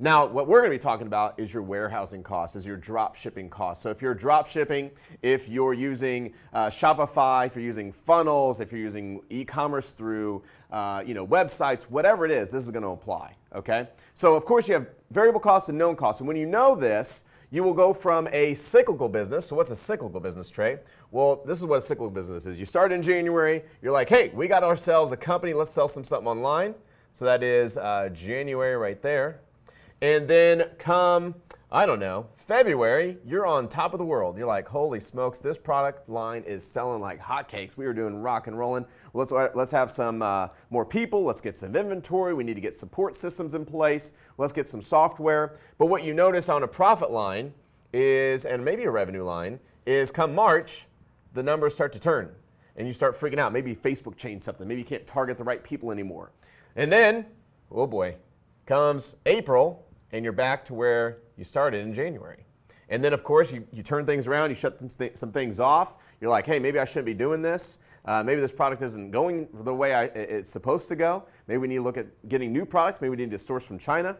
Now, what we're going to be talking about is your warehousing costs, is your drop shipping costs. So if you're drop shipping, if you're using Shopify, if you're using funnels, if you're using e-commerce through websites, whatever it is, this is going to apply, okay? So of course you have variable costs and known costs. And when you know this, you will go from a cyclical business. So what's a cyclical business, Trey? Well, this is what a cyclical business is. You start in January, you're like, hey, we got ourselves a company, let's sell something online. So that is January right there. And then come, I don't know, February, you're on top of the world. You're like, holy smokes, this product line is selling like hotcakes. We are doing rock and rolling. Let's have some more people. Let's get some inventory. We need to get support systems in place. Let's get some software. But what you notice on a profit line is, and maybe a revenue line, is come March, the numbers start to turn. And you start freaking out. Maybe Facebook changed something. Maybe you can't target the right people anymore. And then, oh boy, comes April, and you're back to where you started in January. And then, of course, you turn things around, you shut some things off. You're like, hey, maybe I shouldn't be doing this. Maybe this product isn't going the way it's supposed to go. Maybe we need to look at getting new products. Maybe we need to source from China.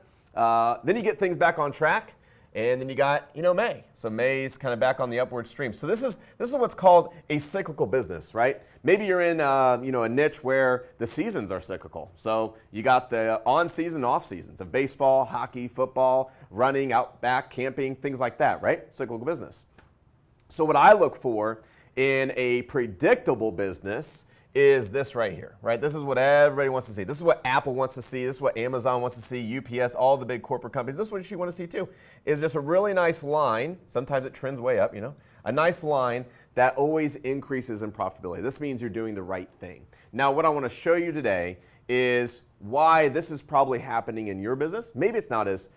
Then you get things back on track. And then you got, May. So May's kind of back on the upward stream. So this is what's called a cyclical business, right? Maybe you're in, a niche where the seasons are cyclical. So you got the on-season, off-seasons of baseball, hockey, football, running, out back, camping, things like that, right? Cyclical business. So what I look for in a predictable business is this right here, right? This is what everybody wants to see. This is what Apple wants to see. This is what Amazon wants to see, UPS, all the big corporate companies. This is what you want to see too, is just a really nice line. Sometimes it trends way up, a nice line that always increases in profitability. This means you're doing the right thing. Now, what I want to show you today is why this is probably happening in your business. Maybe it's not as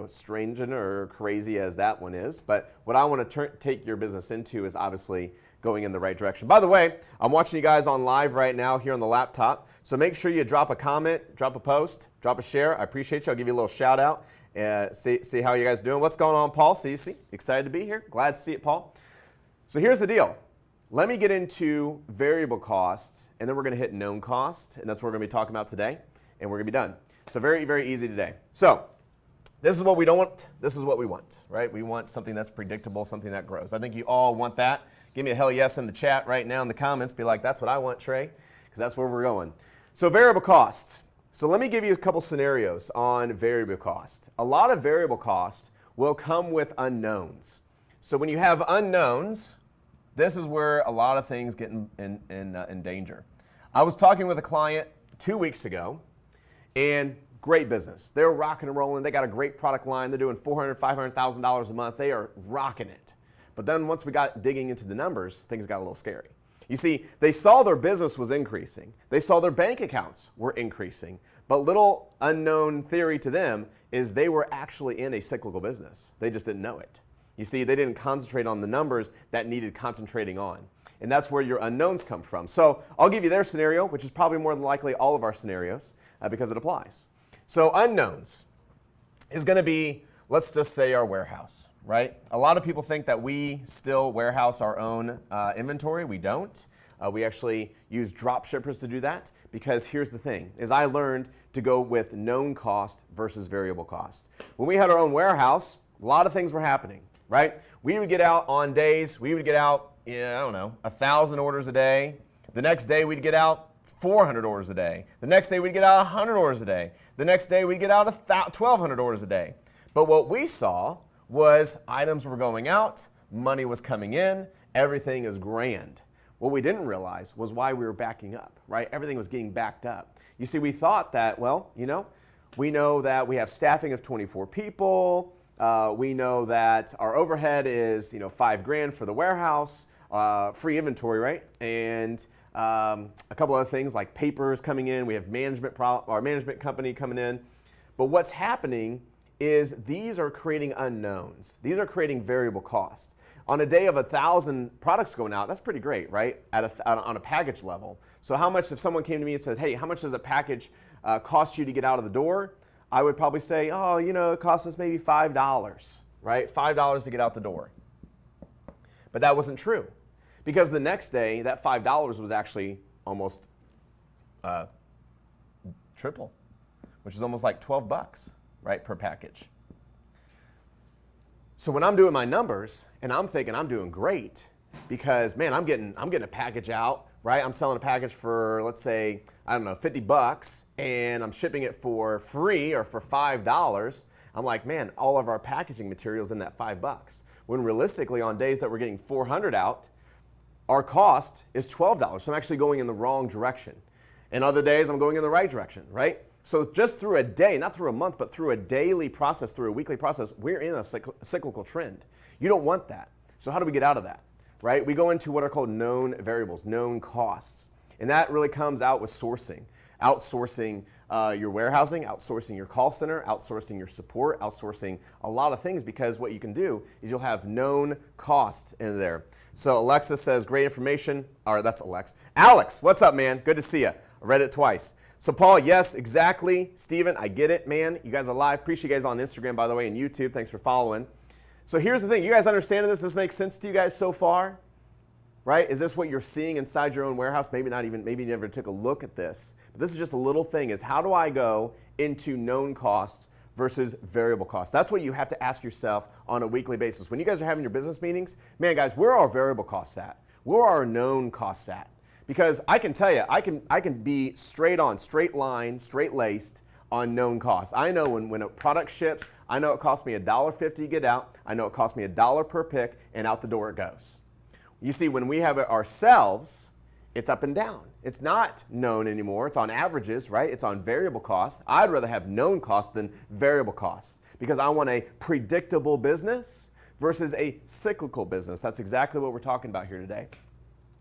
stringent or crazy as that one is, but what I want to take your business into is obviously going in the right direction. By the way, I'm watching you guys on live right now here on the laptop, so make sure you drop a comment, drop a post, drop a share. I appreciate you. I'll give you a little shout out. See how you guys are doing. What's going on, Paul? See, excited to be here. Glad to see it, Paul. So here's the deal. Let me get into variable costs, and then we're going to hit known costs, and that's what we're going to be talking about today, and we're going to be done. So very, very easy today. So this is what we don't want. This is what we want, right? We want something that's predictable, something that grows. I think you all want that. Give me a hell yes in the chat right now in the comments. Be like, that's what I want, Trey, because that's where we're going. So variable costs. So let me give you a couple scenarios on variable cost. A lot of variable costs will come with unknowns. So when you have unknowns, this is where a lot of things get in danger. I was talking with a client 2 weeks ago, and great business. They're rocking and rolling. They got a great product line. They're doing $400,000, $500,000 a month. They are rocking it. But then once we got digging into the numbers, things got a little scary. You see, they saw their business was increasing. They saw their bank accounts were increasing. But little unknown theory to them is they were actually in a cyclical business. They just didn't know it. You see, they didn't concentrate on the numbers that needed concentrating on. And that's where your unknowns come from. So I'll give you their scenario, which is probably more than likely all of our scenarios because it applies. So unknowns is going to be, let's just say, our warehouse. Right? A lot of people think that we still warehouse our own inventory. We don't. We actually use drop shippers to do that because here's the thing, is I learned to go with known cost versus variable cost. When we had our own warehouse, a lot of things were happening, right? We would get out on days, 1,000 orders a day. The next day we'd get out 400 orders a day. The next day we'd get out 100 orders a day. The next day we'd get out 1,200 orders a day. But what we saw was items were going out, money was coming in, everything is grand. What we didn't realize was why we were backing up, right? Everything was getting backed up. You see, we thought that, we know that we have staffing of 24 people. We know that our overhead is, $5,000 for the warehouse, free inventory, right? And a couple other things like papers coming in. We have our management company coming in. But what's happening is these are creating unknowns. These are creating variable costs. On a day of 1,000 products going out, that's pretty great, right? On a package level. So how much, if someone came to me and said, hey, how much does a package cost you to get out of the door? I would probably say, it costs us maybe $5, right? $5 to get out the door. But that wasn't true. Because the next day, that $5 was actually almost triple, which is almost like $12. right, per package. So when I'm doing my numbers and I'm thinking I'm doing great because, man, I'm getting a package out, right? I'm selling a package for, let's say, I don't know, $50 and I'm shipping it for free or for $5. I'm like, man, all of our packaging materials in that $5. When realistically on days that we're getting 400 out, our cost is $12. So I'm actually going in the wrong direction. And other days I'm going in the right direction, right? So just through a day, not through a month, but through a daily process, through a weekly process, we're in a cyclical trend. You don't want that. So how do we get out of that, right? We go into what are called known variables, known costs. And that really comes out with sourcing. Outsourcing your warehousing, outsourcing your call center, outsourcing your support, outsourcing a lot of things, because what you can do is you'll have known costs in there. So Alexa says, great information. Or that's Alex. Alex, what's up, man? Good to see you. I read it twice. So Paul, yes, exactly. Steven, I get it, man. You guys are live. Appreciate you guys on Instagram, by the way, and YouTube. Thanks for following. So here's the thing. You guys understand this? This makes sense to you guys so far? Right? Is this what you're seeing inside your own warehouse? Maybe not even, maybe you never took a look at this. But this is just a little thing, is how do I go into known costs versus variable costs? That's what you have to ask yourself on a weekly basis. When you guys are having your business meetings, man, guys, where are our variable costs at? Where are our known costs at? Because I can tell you, I can be straight on, straight line, straight laced on known costs. I know when a product ships, I know it costs me $1.50 to get out. I know it costs me $1 per pick, and out the door it goes. You see, when we have it ourselves, it's up and down. It's not known anymore. It's on averages, right? It's on variable costs. I'd rather have known costs than variable costs because I want a predictable business versus a cyclical business. That's exactly what we're talking about here today.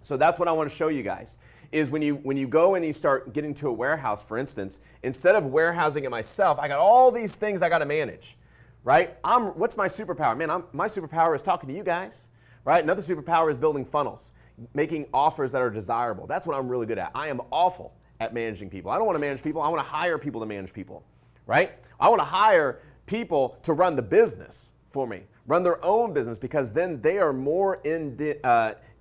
So that's what I want to show you guys, is when you go and you start getting to a warehouse, for instance, instead of warehousing it myself, I got all these things I got to manage, right? What's my superpower? Man, my superpower is talking to you guys, right? Another superpower is building funnels, making offers that are desirable. That's what I'm really good at. I am awful at managing people. I don't want to manage people. I want to hire people to manage people, right? I want to hire people to run the business for me, run their own business, because then they are more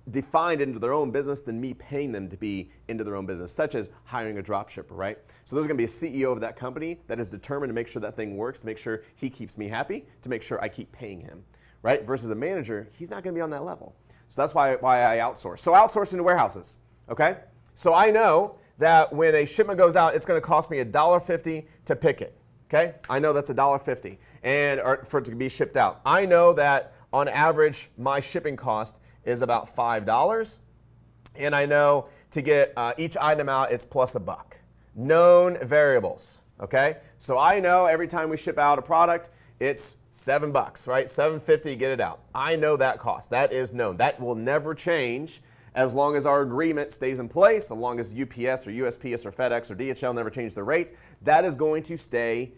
defined into their own business than me paying them to be into their own business, such as hiring a drop shipper, right? So there's going to be a CEO of that company that is determined to make sure that thing works, to make sure he keeps me happy, to make sure I keep paying him, right? Versus a manager, he's not going to be on that level. So that's why I outsource. So outsourcing to warehouses, okay? So I know that when a shipment goes out, it's going to cost me $1.50 to pick it, okay? I know that's $1.50 or for it to be shipped out. I know that on average, my shipping cost is about $5, and I know to get each item out, it's plus $1. Known variables, okay? So I know every time we ship out a product, it's $7, right? $7.50, get it out. I know that cost. That is known. That will never change as long as our agreement stays in place, as long as UPS or USPS or FedEx or DHL never change their rates. That is going to stay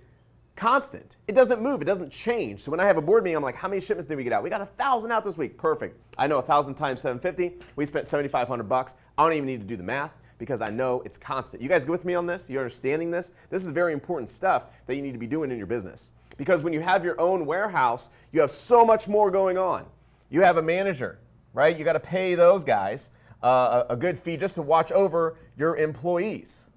constant. It doesn't move. It doesn't change. So when I have a board meeting, I'm like, how many shipments did we get out? We got 1,000 out this week. Perfect. I know 1,000 times $7.50. We spent $7,500. I don't even need to do the math because I know it's constant. You guys go with me on this? You're understanding this? This is very important stuff that you need to be doing in your business. Because when you have your own warehouse, you have so much more going on. You have a manager, right? You got to pay those guys a good fee just to watch over your employees,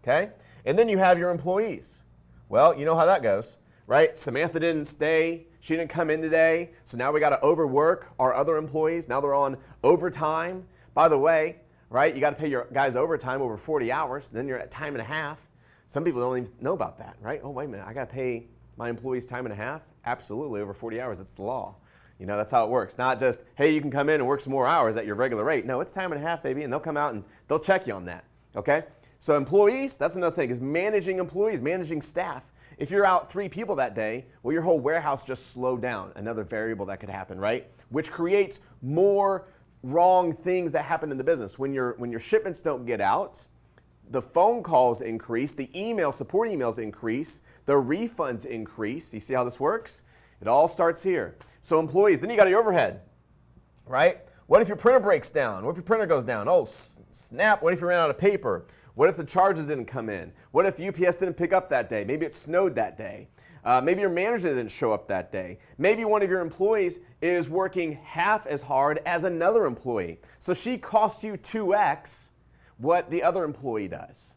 okay? And then you have your employees. Well, you know how that goes, right? Samantha didn't stay. She didn't come in today. So now we got to overwork our other employees. Now they're on overtime. By the way, right, you got to pay your guys overtime over 40 hours. Then you're at time and a half. Some people don't even know about that, right? Oh, wait a minute. I got to pay my employees time and a half? Absolutely, over 40 hours. That's the law. You know, that's how it works. Not just, hey, you can come in and work some more hours at your regular rate. No, it's time and a half, baby, and they'll come out and they'll check you on that, okay? So employees, that's another thing, is managing employees, managing staff. If you're out 3 people that day, well, your whole warehouse just slowed down. Another variable that could happen, right? Which creates more wrong things that happen in the business. When your shipments don't get out, the phone calls increase, the support emails increase, the refunds increase. You see how this works? It all starts here. So employees, then you got your overhead, right? What if your printer breaks down? What if your printer goes down? Oh, snap, what if you ran out of paper? What if the charges didn't come in? What if UPS didn't pick up that day? Maybe it snowed that day. Maybe your manager didn't show up that day. Maybe one of your employees is working half as hard as another employee. So she costs you 2x what the other employee does.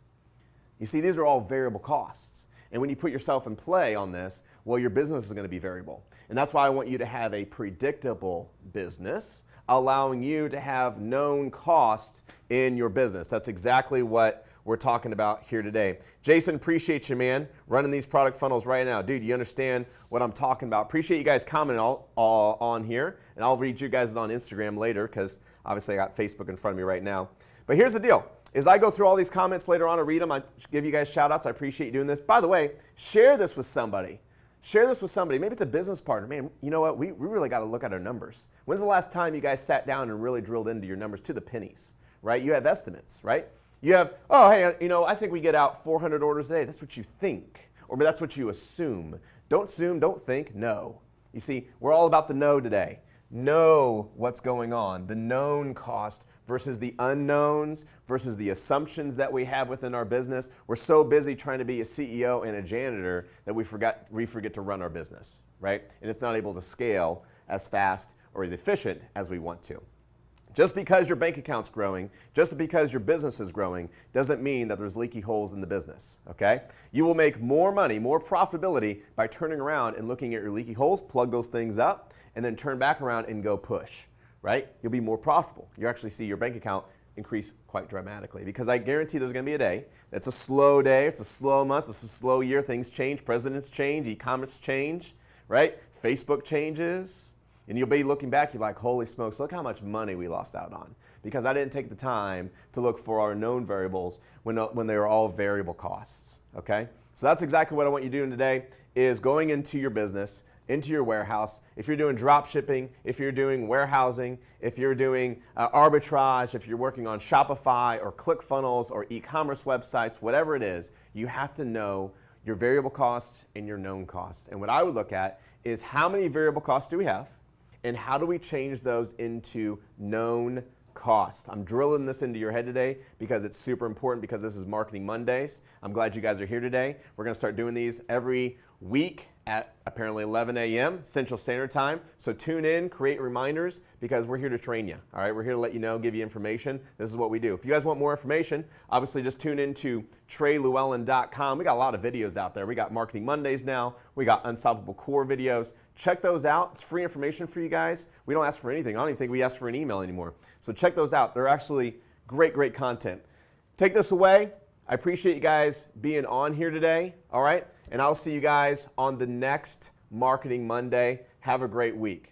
You see, these are all variable costs. And when you put yourself in play on this, well, your business is going to be variable. And that's why I want you to have a predictable business, allowing you to have known costs in your business. That's exactly what we're talking about here today. Jason, appreciate you, man, running these product funnels right now. Dude, you understand what I'm talking about. Appreciate you guys commenting all on here, and I'll read you guys on Instagram later because obviously I got Facebook in front of me right now. But here's the deal. As I go through all these comments later on, I read them, I give you guys shout outs. I appreciate you doing this. By the way, share this with somebody. Share this with somebody. Maybe it's a business partner. Man, you know what? We really got to look at our numbers. When's the last time you guys sat down and really drilled into your numbers to the pennies, right? You have estimates, right? You have, oh, hey, you know, I think we get out 400 orders a day. That's what you think, or that's what you assume. Don't assume, don't think, know. You see, we're all about the know today. Know what's going on, the known cost versus the unknowns versus the assumptions that we have within our business. We're so busy trying to be a CEO and a janitor that we forget to run our business, right? And it's not able to scale as fast or as efficient as we want to. Just because your bank account's growing, just because your business is growing, doesn't mean that there's leaky holes in the business, okay? You will make more money, more profitability by turning around and looking at your leaky holes, plug those things up, and then turn back around and go push, right? You'll be more profitable. You actually see your bank account increase quite dramatically because I guarantee there's gonna be a day that's a slow day, it's a slow month, it's a slow year, things change, presidents change, e-commerce change, right? Facebook changes. And you'll be looking back, you're like, holy smokes, look how much money we lost out on because I didn't take the time to look for our known variables when they were all variable costs, okay? So that's exactly what I want you doing today is going into your business, into your warehouse. If you're doing drop shipping, if you're doing warehousing, if you're doing arbitrage, if you're working on Shopify or ClickFunnels or e-commerce websites, whatever it is, you have to know your variable costs and your known costs. And what I would look at is how many variable costs do we have? And how do we change those into known costs? I'm drilling this into your head today because it's super important because this is Marketing Mondays. I'm glad you guys are here today. We're going to start doing these every week at apparently 11 a.m. Central Standard Time. So tune in, create reminders because we're here to train you. All right, we're here to let you know, give you information. This is what we do. If you guys want more information, obviously just tune in to treylewellen.com. We got a lot of videos out there. We got Marketing Mondays now. We got Unstoppable Core videos. Check those out. It's free information for you guys. We don't ask for anything. I don't even think we ask for an email anymore. So check those out. They're actually great content. Take this away. I appreciate you guys being on here today. All right. And I'll see you guys on the next Marketing Monday. Have a great week.